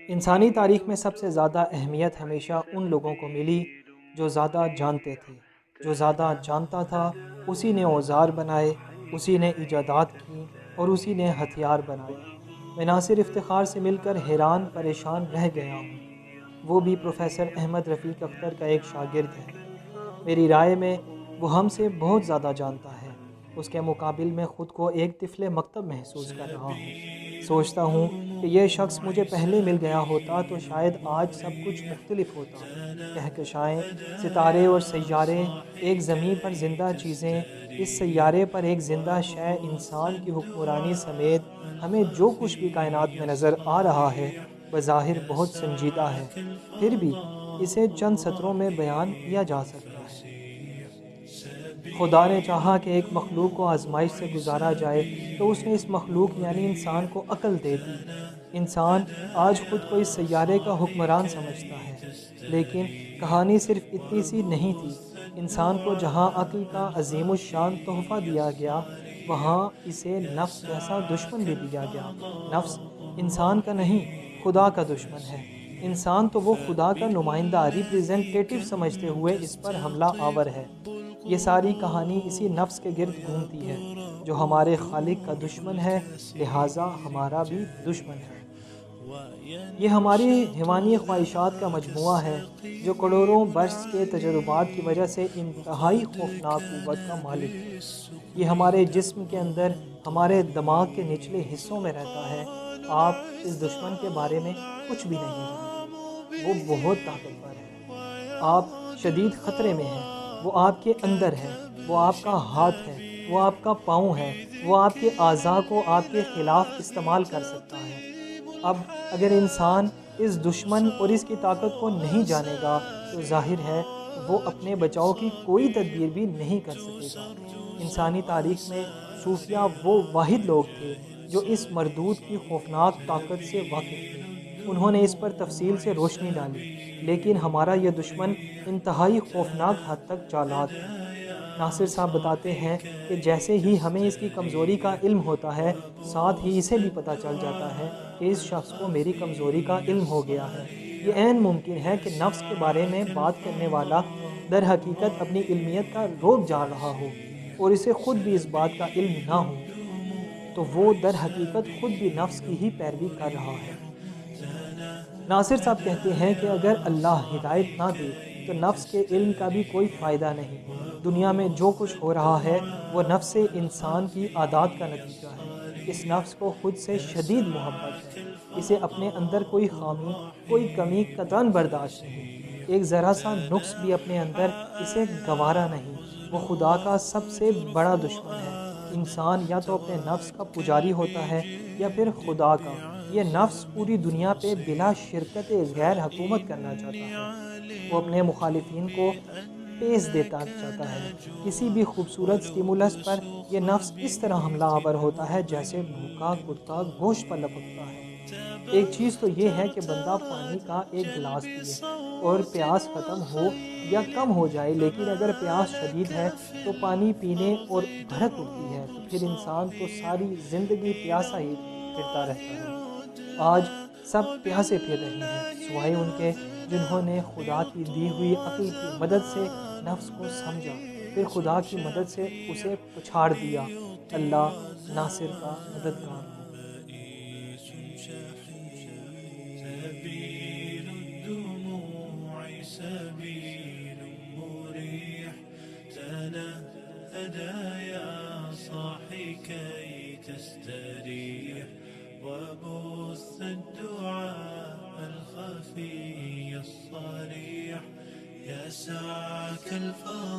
انسانی تاریخ میں سب سے زیادہ اہمیت ہمیشہ ان لوگوں کو ملی جو زیادہ جانتے تھے۔ جو زیادہ جانتا تھا اسی نے اوزار بنائے، اسی نے ایجادات کیں اور اسی نے ہتھیار بنائے۔ میں ناصر افتخار سے مل کر حیران پریشان رہ گیا ہوں۔ وہ بھی پروفیسر احمد رفیق اختر کا ایک شاگرد ہے۔ میری رائے میں وہ ہم سے بہت زیادہ جانتا ہے۔ اس کے مقابل میں خود کو ایک طفل مکتب محسوس کر رہا ہوں۔ سوچتا ہوں کہ یہ شخص مجھے پہلے مل گیا ہوتا تو شاید آج سب کچھ مختلف ہوتا۔ کہکشائیں، ستارے اور سیارے، ایک زمین پر زندہ چیزیں، اس سیارے پر ایک زندہ شے، انسان کی حکمرانی سمیت ہمیں جو کچھ بھی کائنات میں نظر آ رہا ہے بظاہر بہت سنجیدہ ہے، پھر بھی اسے چند سطروں میں بیان کیا جا سکتا ہے۔ خدا نے چاہا کہ ایک مخلوق کو آزمائش سے گزارا جائے تو اس نے اس مخلوق یعنی انسان کو عقل دے دی۔ انسان آج خود کو اس سیارے کا حکمران سمجھتا ہے، لیکن کہانی صرف اتنی سی نہیں تھی۔ انسان کو جہاں عقل کا عظیم الشان تحفہ دیا گیا، وہاں اسے نفس جیسا دشمن بھی دیا گیا۔ نفس انسان کا نہیں، خدا کا دشمن ہے۔ انسان تو وہ خدا کا نمائندہ ریپریزنٹیٹیو سمجھتے ہوئے اس پر حملہ آور ہے۔ یہ ساری کہانی اسی نفس کے گرد گھومتی ہے جو ہمارے خالق کا دشمن ہے، لہٰذا ہمارا بھی دشمن ہے۔ یہ ہماری حیوانی خواہشات کا مجموعہ ہے جو کروڑوں برس کے تجربات کی وجہ سے انتہائی خوفناک قوت کا مالک ہے۔ یہ ہمارے جسم کے اندر، ہمارے دماغ کے نچلے حصوں میں رہتا ہے۔ آپ اس دشمن کے بارے میں کچھ بھی نہیں جانتے۔ وہ بہت طاقتور ہے۔ آپ شدید خطرے میں ہیں۔ وہ آپ کے اندر ہے، وہ آپ کا ہاتھ ہے، وہ آپ کا پاؤں ہے، وہ آپ کے اعضاء کو آپ کے خلاف استعمال کر سکتا ہے۔ اب اگر انسان اس دشمن اور اس کی طاقت کو نہیں جانے گا تو ظاہر ہے وہ اپنے بچاؤ کی کوئی تدبیر بھی نہیں کر سکے گا۔ انسانی تاریخ میں صوفیہ وہ واحد لوگ تھے جو اس مردود کی خوفناک طاقت سے واقف تھے۔ انہوں نے اس پر تفصیل سے روشنی ڈالی، لیکن ہمارا یہ دشمن انتہائی خوفناک حد تک چالاک ہے۔ ناصر صاحب بتاتے ہیں کہ جیسے ہی ہمیں اس کی کمزوری کا علم ہوتا ہے، ساتھ ہی اسے بھی پتہ چل جاتا ہے کہ اس شخص کو میری کمزوری کا علم ہو گیا ہے۔ یہ عین ممکن ہے کہ نفس کے بارے میں بات کرنے والا در حقیقت اپنی علمیت کا روگ جان رہا ہو اور اسے خود بھی اس بات کا علم نہ ہو، تو وہ در حقیقت خود بھی نفس کی ہی پیروی کر رہا ہے۔ ناصر صاحب کہتے ہیں کہ اگر اللہ ہدایت نہ دے تو نفس کے علم کا بھی کوئی فائدہ نہیں۔ دنیا میں جو کچھ ہو رہا ہے وہ نفس انسان کی عادات کا نتیجہ ہے۔ اس نفس کو خود سے شدید محبت ہے۔ اسے اپنے اندر کوئی خامی، کوئی کمی قطعاً برداشت نہیں۔ ایک ذرا سا نقص بھی اپنے اندر اسے گوارا نہیں۔ وہ خدا کا سب سے بڑا دشمن ہے۔ انسان یا تو اپنے نفس کا پجاری ہوتا ہے یا پھر خدا کا۔ یہ نفس پوری دنیا پہ بلا شرکت غیر حکومت کرنا چاہتا ہے۔ وہ اپنے مخالفین کو پیس دیتا چاہتا ہے۔ کسی بھی خوبصورت سٹیمولس پر یہ نفس اس طرح حملہ آور ہوتا ہے جیسے بھوکا کتا گوشت پر لپکتا ہے۔ ایک چیز تو یہ ہے کہ بندہ پانی کا ایک گلاس پیے اور پیاس ختم ہو یا کم ہو جائے، لیکن اگر پیاس شدید ہے تو پانی پینے اور بھڑک اٹھتی ہے تو پھر انسان تو ساری زندگی پیاسا ہی پھرتا رہتا ہے۔ آج سب پیاسے پھر رہے ہیں سوائے ان کے جنہوں نے خدا کی دی ہوئی عقل کی مدد سے نفس کو سمجھا، پھر خدا کی مدد سے اسے پچھاڑ دیا۔ اللہ ناصر کا مددگار ہو۔ سبيل الدموع سبيل مريح تنهدى يا صاحي كي تستريح وبث الدعاء الخفي الصريح يسعك الفضل